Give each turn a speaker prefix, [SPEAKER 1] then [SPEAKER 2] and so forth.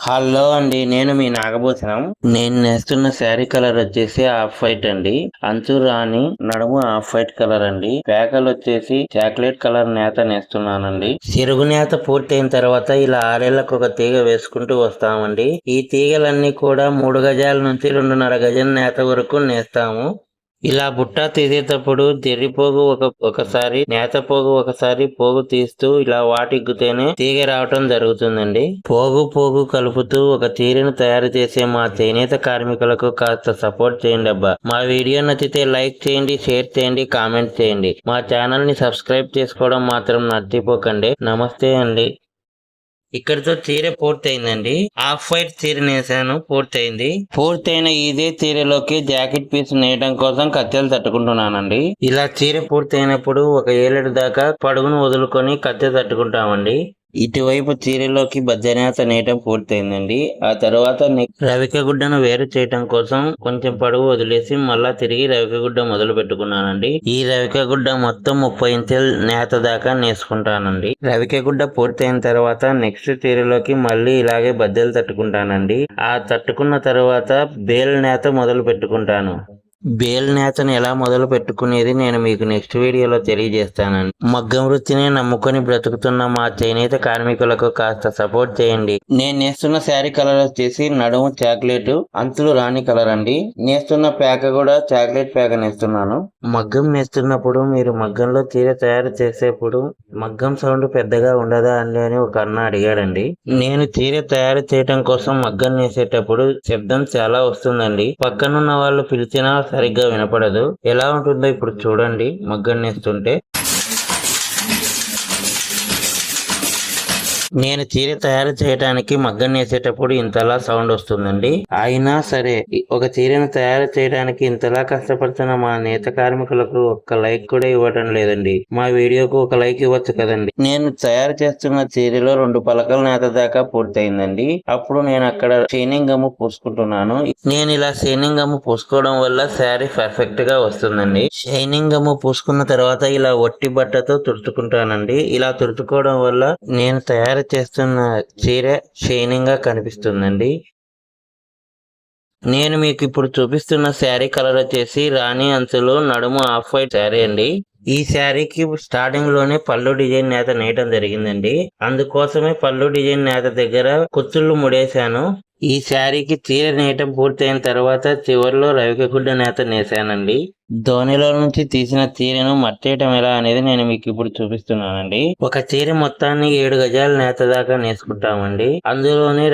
[SPEAKER 1] Hello అండి, నేను మీ నాగభూషణం. నేను నేస్తున్న శారీ కలర్ వచ్చేసి ఆఫ్ వైట్ అండి. అంచు రాణి, నడుము ఆఫ్ వైట్ కలర్ అండి. ప్యాకలు వచ్చేసి చాక్లెట్ కలర్ నేత నేస్తున్నానండి. సిరుగు నేత పూర్తయిన తర్వాత ఇలా ఆరేళ్లకు ఒక తీగ వేసుకుంటూ వస్తామండి. ఈ తీగలన్నీ కూడా 3 గజాల నుంచి 2.5 గజం నేత వరకు నేస్తాము. ఇలా బుట్ట తీసేటప్పుడు జెర్రి పోగు ఒకసారి, నేత పోగు ఒకసారి పోగు తీస్తూ ఇలా వాటిగ్గుతేనే తీగ రావటం జరుగుతుందండి. పోగు కలుపుతూ ఒక చీరను తయారు చేసే మా చేనేత కార్మికులకు కాస్త సపోర్ట్ చేయండి అబ్బా. మా వీడియో నచ్చితే లైక్ చేయండి, షేర్ చేయండి, కామెంట్ చేయండి. మా ఛానల్ ని సబ్స్క్రైబ్ చేసుకోవడం మాత్రం మర్చిపోకండి. నమస్తే అండి. ఇక్కడితో చీర పూర్తయిందండి. ఆఫ్ వైట్ చీర నేసాను, పూర్తయింది. పూర్తయిన ఇదే చీరలోకి జాకెట్ పీస్ నేయడం కోసం కత్తెలు తట్టుకుంటున్నానండి. ఇలా చీర పూర్తయినప్పుడు ఒక ఏలెడు దాకా పడుగును వదులుకొని కత్తె తట్టుకుంటామండి. ఇటువైపు చీరలోకి బద్దనేత నేయటం పూర్తయిందండి. ఆ తర్వాత రవిక గుడ్డను వేరు చేయటం కోసం కొంచెం పడుగు వదిలేసి మళ్ళా తిరిగి రవిక గుడ్డ మొదలు పెట్టుకున్నానండి. ఈ రవిక గుడ్డ మొత్తం 30 ఇంచుల నేత దాకా నేసుకుంటానండి. రవిక గుడ్డ పూర్తయిన తర్వాత నెక్స్ట్ చీరలోకి మళ్ళీ ఇలాగే బద్దెలు తట్టుకుంటానండి. ఆ తట్టుకున్న తర్వాత బేల్ నేత మొదలు పెట్టుకుంటాను. బేల్ నేతను ఎలా మొదలు పెట్టుకునేది నేను మీకు నెక్స్ట్ వీడియోలో తెలియజేస్తానండి. మగ్గం వృత్తిని నమ్ముకొని బ్రతుకుతున్న మా చేనేత కార్మికులకు కాస్త సపోర్ట్ చేయండి. నేను నేస్తున్న శారీ కలర్ వచ్చేసి నడుము చాక్లెట్, అంచులు రాణి కలర్ అండి. నేస్తున్న ప్యాక కూడా చాక్లెట్ ప్యాక నేస్తున్నాను. మగ్గం నేస్తున్నప్పుడు మీరు మగ్గంలో చీర తయారు చేసేప్పుడు మగ్గం సౌండ్ పెద్దగా ఉండదా అండి అని ఒక అన్న అడిగాడండి. నేను చీర తయారు చేయటం కోసం మగ్గం నేసేటప్పుడు శబ్దం చాలా వస్తుందండి. పక్కనున్న వాళ్ళు పిలిచినా సరిగ్గా వినపడదు. ఎలా ఉంటుందో ఇప్పుడు చూడండి మగ్గం నేస్తుంటే. నేను చీర తయారు చేయడానికి మగ్గం నేసేటప్పుడు ఇంతలా సౌండ్ వస్తుందండి. అయినా సరే ఒక చీరను తయారు చేయడానికి ఇంతలా కష్టపడుతున్న మా నేత కార్మికులకు ఒక్క లైక్ కూడా ఇవ్వటం లేదండి. మా వీడియోకు ఒక లైక్ ఇవ్వచ్చు కదండి. నేను తయారు చేస్తున్న చీరలో 2 పలకల నేత దాకా పూర్తయిందండి. అప్పుడు నేను అక్కడ షైనింగ్ గమ్ము పూసుకుంటున్నాను. నేను ఇలా షైనింగ్ గమ్ము పూసుకోవడం వల్ల శారీ పర్ఫెక్ట్ గా వస్తుందండి. షైనింగ్ గమ్ము పూసుకున్న తర్వాత ఇలా ఒట్టి బట్టతో తుడుచుకుంటానండి. ఇలా తుడుచుకోవడం వల్ల నేను తయారు చేస్తున్న చీర షైనింగ్ గా కనిపిస్తుందండి. నేను మీకు ఇప్పుడు చూపిస్తున్న శారీ కలర్ వచ్చేసి రాణి అంచులు, నడుము ఆఫ్ వైట్ శారీ అండి. ఈ శారీకి స్టార్టింగ్ లోనే పళ్ళు డిజైన్ నేత నేయటం జరిగిందండి. అందుకోసమే పళ్ళు డిజైన్ నేత దగ్గర కుచ్చుళ్ళు ముడేశాను. ఈ శారీకి చీర నేయటం పూర్తయిన తర్వాత చివరిలో రవిక గుడ్డ నేత నేసానండి. ధోనిలో నుంచి తీసిన చీరను మట్టేయటం ఎలా అనేది నేను మీకు ఇప్పుడు చూపిస్తున్నానండి. ఒక చీర మొత్తాన్ని 7 గజాల నేత దాకా నేసుకుంటామండి. అందులోనే